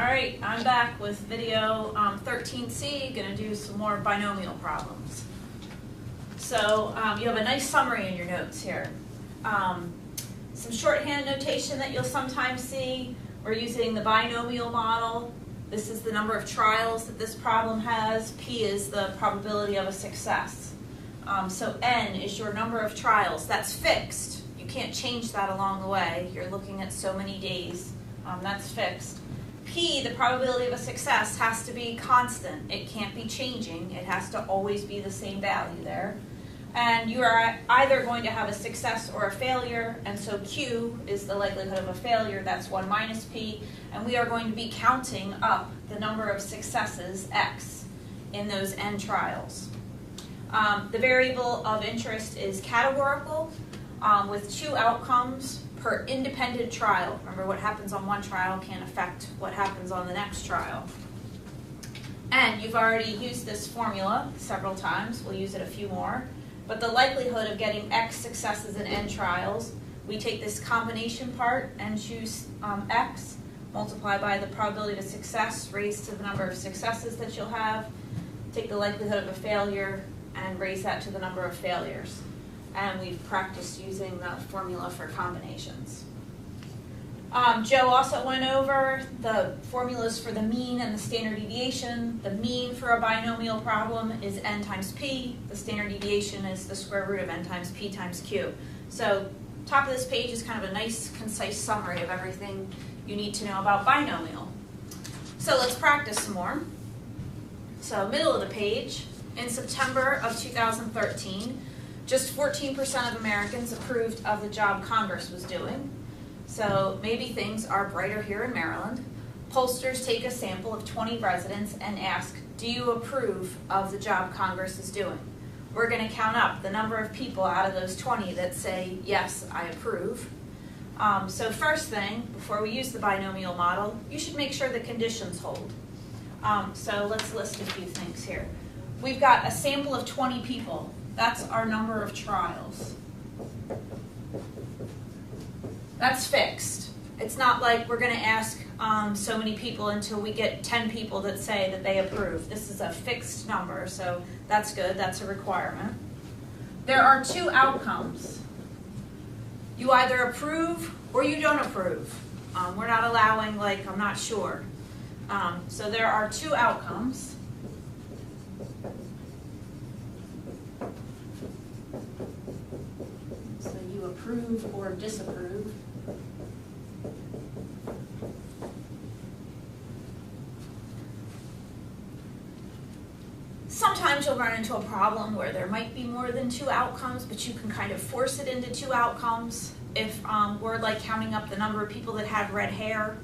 Alright, I'm back with video 13C, going to do some more binomial problems. So you have a nice summary in your notes here. Some shorthand notation that you'll sometimes see. We're using the binomial model. This is the number of trials that this problem has. P is the probability of a success. So N is your number of trials. That's fixed. You can't change that along the way. You're looking at so many days. That's fixed. P, the probability of a success, has to be constant. It can't be changing. It has to always be the same value there. And you are either going to have a success or a failure, and so Q is the likelihood of a failure. That's 1 minus P. And we are going to be counting up the number of successes, X, in those N trials. The variable of interest is categorical with 2 outcomes per independent trial. Remember, what happens on one trial can't affect what happens on the next trial. And you've already used this formula several times. We'll use it a few more. But the likelihood of getting X successes in N trials, we take this combination part and choose X, multiply by the probability of a success raised to the number of successes that you'll have, take the likelihood of a failure and raise that to the number of failures. And we've practiced using the formula for combinations. Joe also went over the formulas for the mean and the standard deviation. The mean for a binomial problem is N times P. The standard deviation is the square root of N times P times Q. So top of this page is kind of a nice, concise summary of everything you need to know about binomial. So let's practice some more. So middle of the page, in September of 2013, just 14% of Americans approved of the job Congress was doing. So maybe things are brighter here in Maryland. Pollsters take a sample of 20 residents and ask, do you approve of the job Congress is doing? We're going to count up the number of people out of those 20 that say, yes, I approve. So first thing, before we use the binomial model, you should make sure the conditions hold. So let's list a few things here. We've got a sample of 20 people. That's our number of trials. That's fixed. It's not like we're going to ask so many people until we get 10 people that say that they approve. This is a fixed number, so that's good. That's a requirement. There are 2 outcomes. You either approve or you don't approve. We're not allowing, like, I'm not sure. So there are 2 outcomes. So you approve or disapprove. Sometimes you'll run into a problem where there might be more than 2 outcomes, but you can kind of force it into 2 outcomes. If we're like counting up the number of people that have red hair,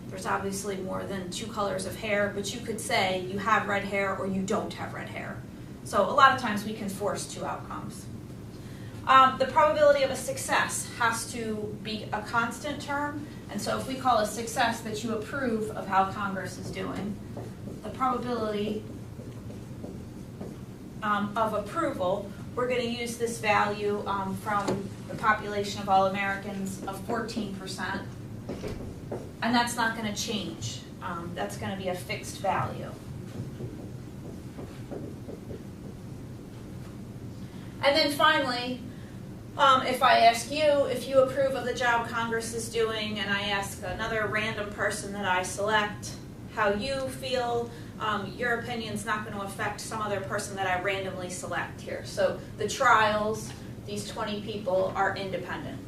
there's obviously more than 2 colors of hair, but you could say you have red hair or you don't have red hair. So a lot of times we can force 2 outcomes. The probability of a success has to be a constant term, and so if we call a success that you approve of how Congress is doing, the probability of approval, we're going to use this value from the population of all Americans of 14%, and that's not going to change. That's going to be a fixed value. And then finally, if I ask you if you approve of the job Congress is doing, and I ask another random person that I select how you feel, your opinion's not going to affect some other person that I randomly select here. So the trials, these 20 people, are independent.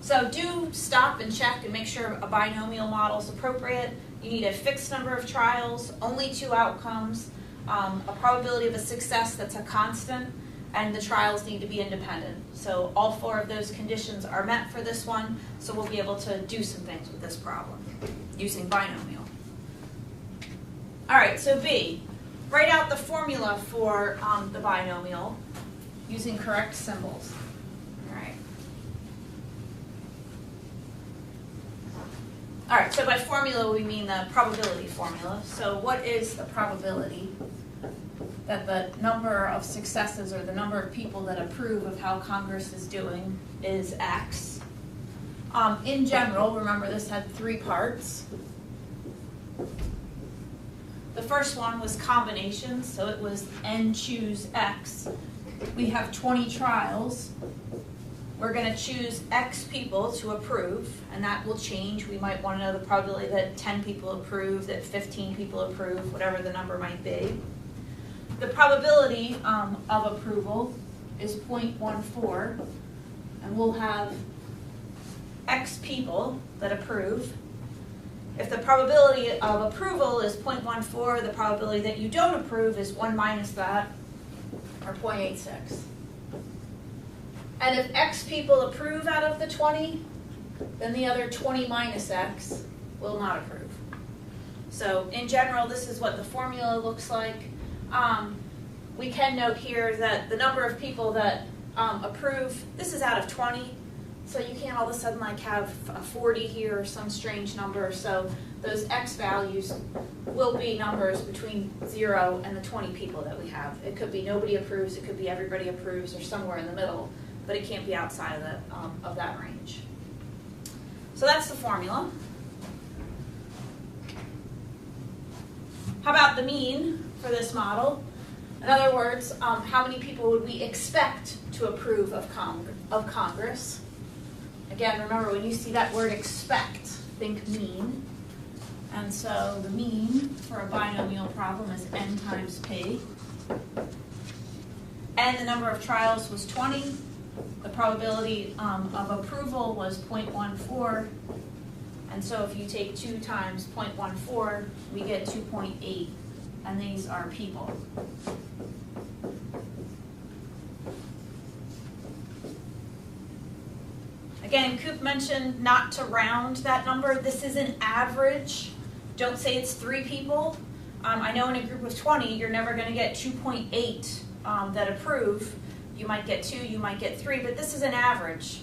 So do stop and check and make sure a binomial model is appropriate. You need a fixed number of trials, only 2 outcomes, a probability of a success that's a constant, and the trials need to be independent. So all 4 of those conditions are met for this one, so we'll be able to do some things with this problem using binomial. All right, so B, write out the formula for the binomial using correct symbols. All right, so by formula we mean the probability formula. So what is the probability that the number of successes or the number of people that approve of how Congress is doing is X. In general, remember this had 3 parts. The first one was combinations, so it was N choose X. We have 20 trials. We're going to choose X people to approve, and that will change. We might want to know the probability that 10 people approve, that 15 people approve, whatever the number might be. The probability of approval is 0.14, and we'll have X people that approve. If the probability of approval is 0.14, the probability that you don't approve is 1 minus that, or 0.86. And if X people approve out of the 20, then the other 20 minus X will not approve. So in general, this is what the formula looks like. We can note here that the number of people that approve, this is out of 20, so you can't all of a sudden like have a 40 here or some strange number. So those X values will be numbers between 0 and the 20 people that we have. It could be nobody approves, it could be everybody approves, or somewhere in the middle, but it can't be outside of that range. So that's the formula. How about the mean for this model? In other words, how many people would we expect to approve of Congress? Again, remember when you see that word expect, think mean. And so the mean for a binomial problem is N times P. And the number of trials was 20. The probability of approval was 0.14. And so if you take 2 times 0.14, we get 2.8. And these are people. Again, Coop mentioned not to round that number. This is an average. Don't say it's 3 people. I know in a group of 20, you're never going to get 2.8 that approve. You might get 2, you might get 3, but this is an average.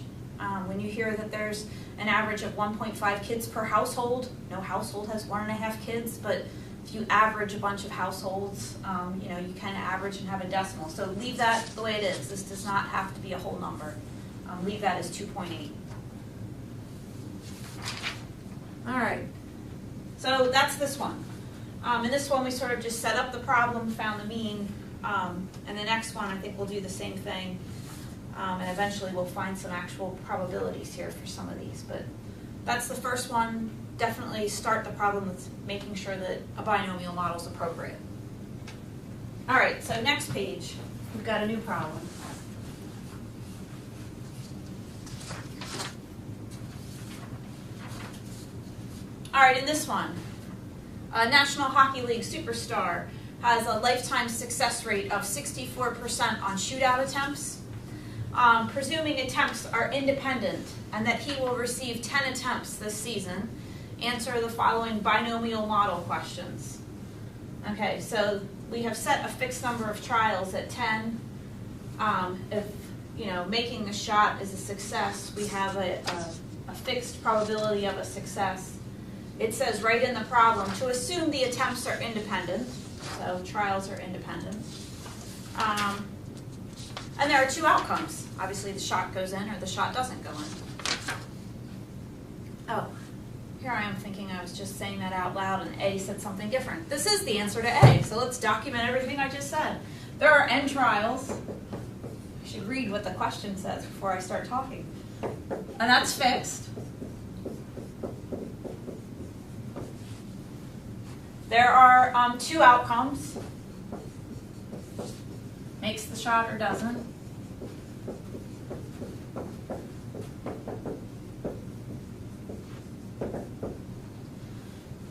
When you hear that there's an average of 1.5 kids per household, no household has 1.5 kids, but if you average a bunch of households, you kind of average and have a decimal. So leave that the way it is. This does not have to be a whole number. Leave that as 2.8. All right, so that's this one. In this one, we sort of just set up the problem, found the mean, and the next one, I think we'll do the same thing, and eventually we'll find some actual probabilities here for some of these. But that's the first one. Definitely start the problem with making sure that a binomial model is appropriate. All right, so next page, we've got a new problem. All right, in this one, a National Hockey League superstar has a lifetime success rate of 64% on shootout attempts. Presuming attempts are independent and that he will receive 10 attempts this season, answer the following binomial model questions. Okay, so we have set a fixed number of trials at 10. If making the shot is a success, we have a fixed probability of a success. It says right in the problem to assume the attempts are independent, so trials are independent. And there are 2 outcomes. Obviously the shot goes in or the shot doesn't go in. Oh, here I am thinking I was just saying that out loud and A said something different. This is the answer to A, so let's document everything I just said. There are N trials. I should read what the question says before I start talking. And that's fixed. There are 2 outcomes. Makes the shot or doesn't.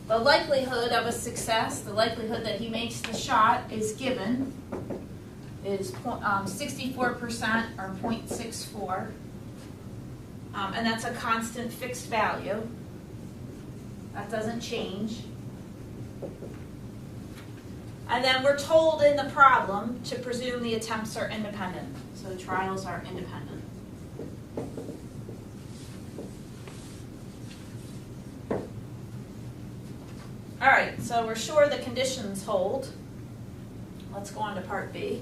The likelihood of a success, the likelihood that he makes the shot is given, is 64% or 0.64. And that's a constant fixed value. That doesn't change. And then we're told in the problem to presume the attempts are independent. So the trials are independent. All right, so we're sure the conditions hold. Let's go on to part B.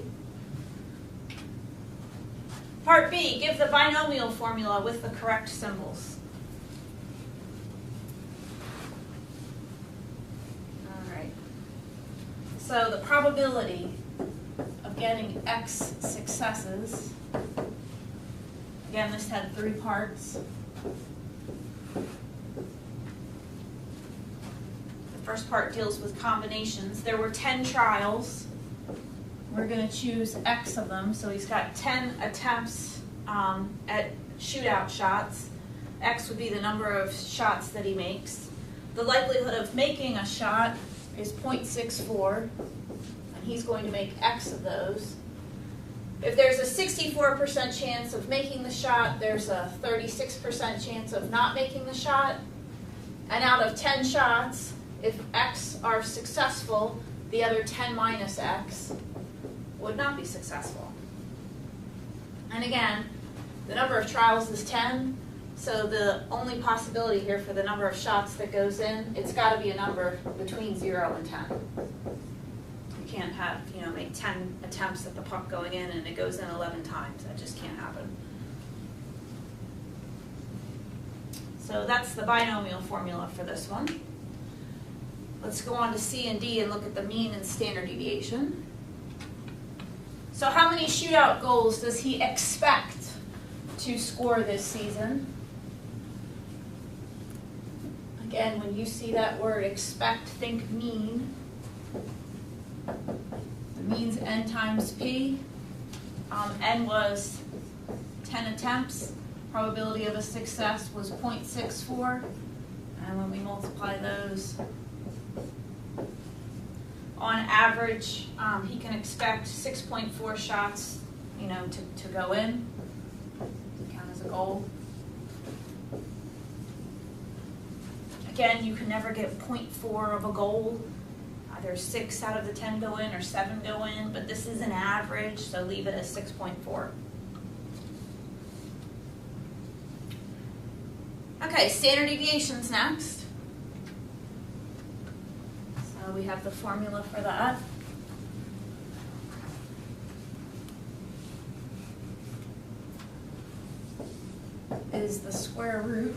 Part B, give the binomial formula with the correct symbols. All right. So the probability of getting X successes, again, this had 3 parts. The first part deals with combinations. There were 10 trials. We're going to choose X of them, so he's got 10 attempts at shootout shots. X would be the number of shots that he makes. The likelihood of making a shot is 0.64, and he's going to make X of those. If there's a 64% chance of making the shot, there's a 36% chance of not making the shot. And out of 10 shots, if X are successful, the other 10 minus X would not be successful. And again, the number of trials is 10, so the only possibility here for the number of shots that goes in, it's got to be a number between 0 and 10. You can't have, make 10 attempts at the puck going in and it goes in 11 times. That just can't happen. So that's the binomial formula for this one. Let's go on to C and D and look at the mean and standard deviation. So how many shootout goals does he expect to score this season? Again, when you see that word expect, think mean. The mean's N times P. N was 10 attempts. Probability of a success was 0.64. And when we multiply those, on average, he can expect 6.4 shots, to go in, to count as a goal. Again, you can never get 0.4 of a goal. Either 6 out of the 10 go in or 7 go in, but this is an average, so leave it as 6.4. Okay, standard deviations next. So we have the formula for that. Is the square root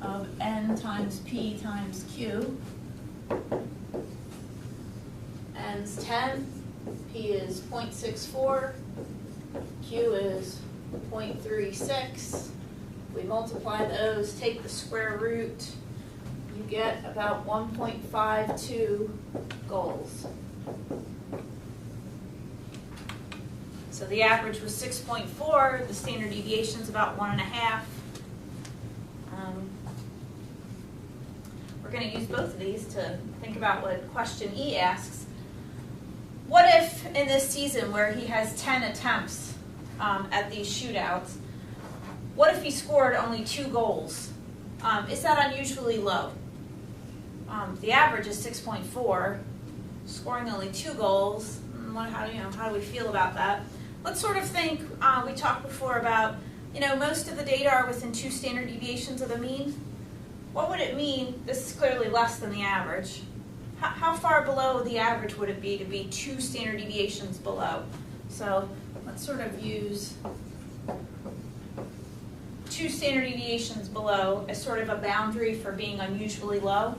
of N times P times Q. N's 10, P is 0.64, Q is 0.36. We multiply those, take the square root, you get about 1.52 goals. So the average was 6.4, the standard deviation is about 1.5. We're going to use both of these to think about what question E asks. What if in this season where he has 10 attempts at these shootouts, what if he scored only 2 goals? Is that unusually low? The average is 6.4. Scoring only 2 goals, how do we feel about that? Let's sort of think, we talked before about, most of the data are within 2 standard deviations of the mean. What would it mean? This is clearly less than the average. How far below the average would it be to be 2 standard deviations below? So let's sort of use 2 standard deviations below as sort of a boundary for being unusually low.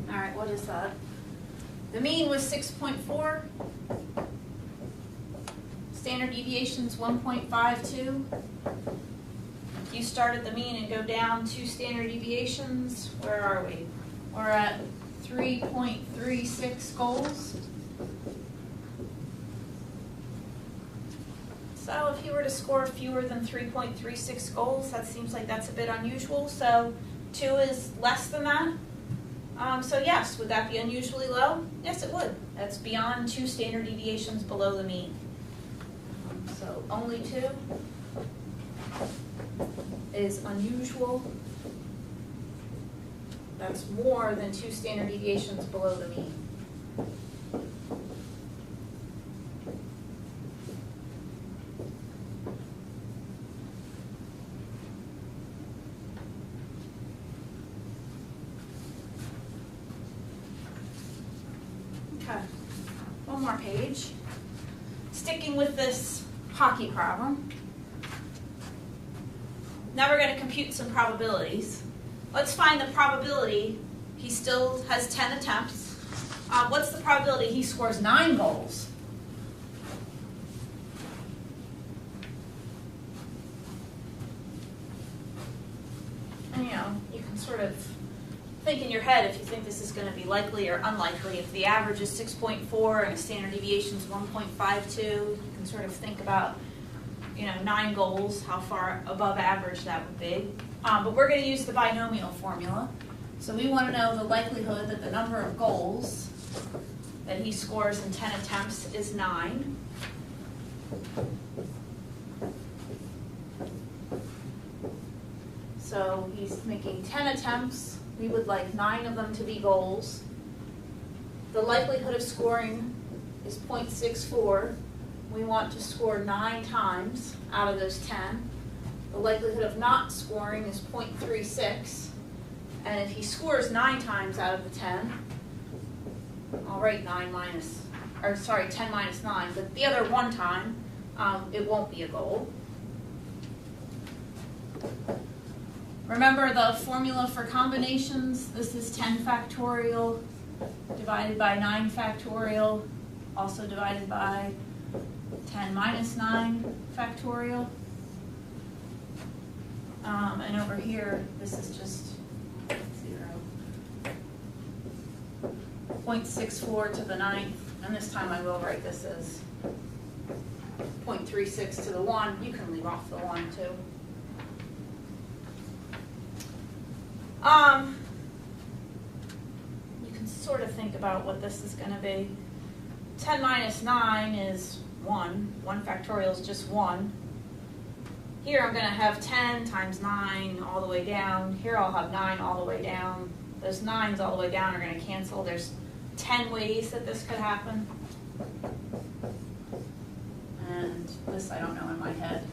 All right, what is that? The mean was 6.4. Standard deviation's 1.52. If you start at the mean and go down 2 standard deviations, where are we? We're at 3.36 goals. So if you were to score fewer than 3.36 goals, that seems like that's a bit unusual. So 2 is less than that. So yes, would that be unusually low? Yes, it would. That's beyond 2 standard deviations below the mean. So only 2 is unusual. That's more than 2 standard deviations below the mean. more page. Sticking with this hockey problem. Now we're going to compute some probabilities. Let's find the probability he still has 10 attempts. What's the probability he scores 9 goals? And you know, you can sort of think in your head if you think this is going to be likely or unlikely. If the average is 6.4 and a standard deviation is 1.52, you can sort of think about, you know, 9 goals, how far above average that would be. But we're going to use the binomial formula. So we want to know the likelihood that the number of goals that he scores in 10 attempts is 9. So he's making 10 attempts. We would like 9 of them to be goals. The likelihood of scoring is 0.64. We want to score 9 times out of those 10. The likelihood of not scoring is 0.36. And if he scores 9 times out of the 10, I'll write 10 minus 9, but the other one time, it won't be a goal. Remember the formula for combinations? This is 10 factorial divided by 9 factorial, also divided by 10 minus 9 factorial. And over here, this is just 0.64 to the 9th, and this time I will write this as 0.36 to the 1. You can leave off the 1 too. You can sort of think about what this is going to be. 10 minus 9 is 1. 1 factorial is just 1. Here I'm going to have 10 times 9 all the way down. Here I'll have 9 all the way down. Those 9s all the way down are going to cancel. There's 10 ways that this could happen. And this I don't know in my head.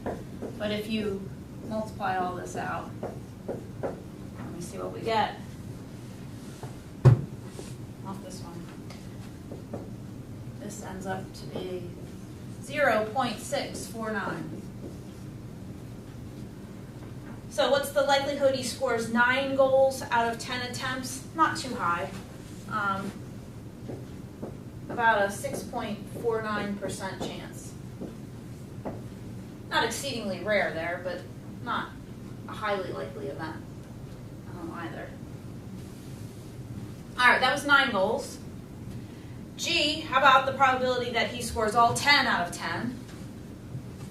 But if you multiply all this out, let me see what we get. Off this one. This ends up to be 0.649. So what's the likelihood he scores 9 goals out of 10 attempts? Not too high. About a 6.49% chance. Not exceedingly rare there, but not a highly likely event either. All right, that was 9 goals. G, how about the probability that he scores all 10 out of 10?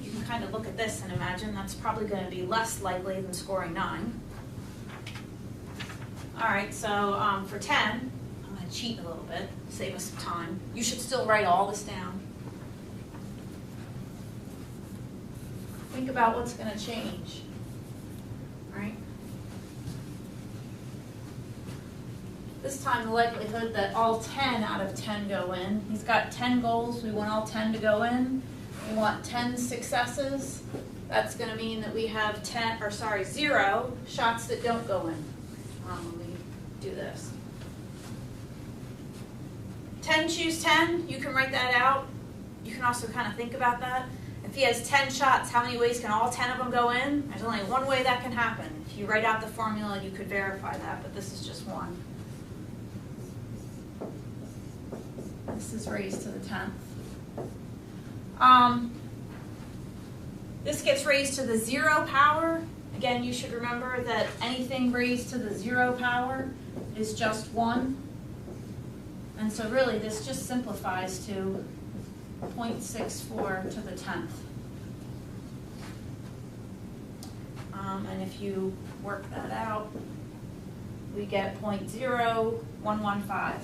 You can kind of look at this and imagine that's probably going to be less likely than scoring 9. All right, so for 10, I'm going to cheat a little bit, save us some time. You should still write all this down. Think about what's going to change, right? This time the likelihood that all 10 out of 10 go in. He's got 10 goals. We want all 10 to go in. We want 10 successes. That's going to mean that we have 0 shots that don't go in when we do this. 10 choose 10. You can write that out. You can also kind of think about that. If he has 10 shots, how many ways can all 10 of them go in? There's only one way that can happen. If you write out the formula, you could verify that, but this is just one. This is raised to the 10th. This gets raised to the 0 power. Again, you should remember that anything raised to the 0 power is just 1. And so really this just simplifies to 0.64 to the 10th. And if you work that out, we get 0.0115.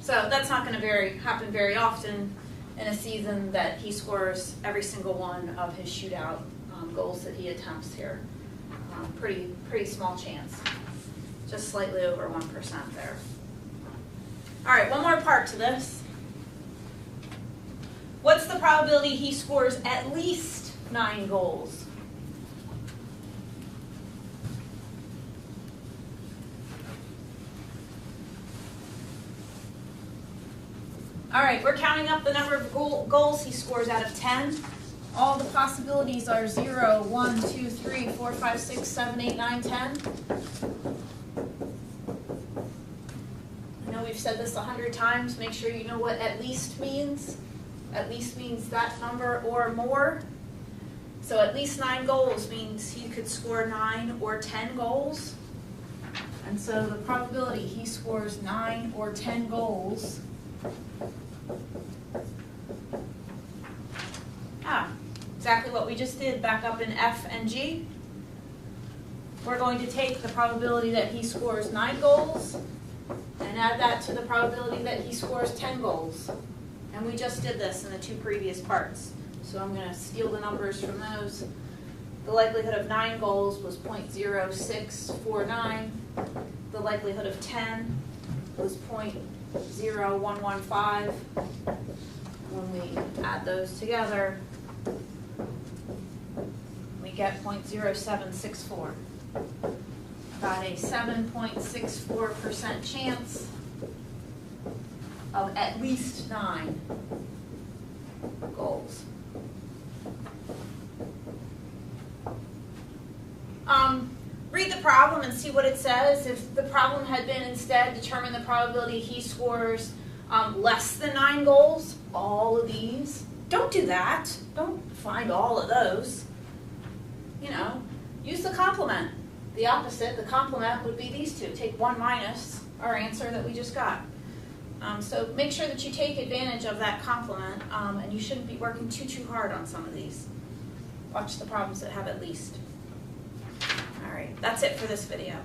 So that's not going to happen very often in a season that he scores every single one of his shootout goals that he attempts here. Pretty small chance, just slightly over 1% there. All right, one more part to this. What's the probability he scores at least 9 goals? All right, we're counting up the number of goals he scores out of 10. All the possibilities are 0, 1, 2, 3, 4, 5, 6, 7, 8, 9, 10. I know we've said this 100 times. Make sure you know what at least means. At least means that number or more. So at least 9 goals means he could score 9 or 10 goals. And so the probability he scores 9 or 10 goals exactly what we just did back up in F and G. We're going to take the probability that he scores 9 goals and add that to the probability that he scores 10 goals. And we just did this in the 2 previous parts. So I'm going to steal the numbers from those. The likelihood of 9 goals was 0.0649. The likelihood of 10 was 0.0115. When we add those together, we get 0.0764. Got a 7.64% chance of at least 9 goals. Read the problem and see what it says. If the problem had been instead determine the probability he scores less than 9 goals, all of these, don't do that. Don't find all of those. You know, use the complement. The opposite, the complement, would be these two. Take 1 minus our answer that we just got. So make sure that you take advantage of that complement, and you shouldn't be working too hard on some of these. Watch the problems that have at least. All right, that's it for this video.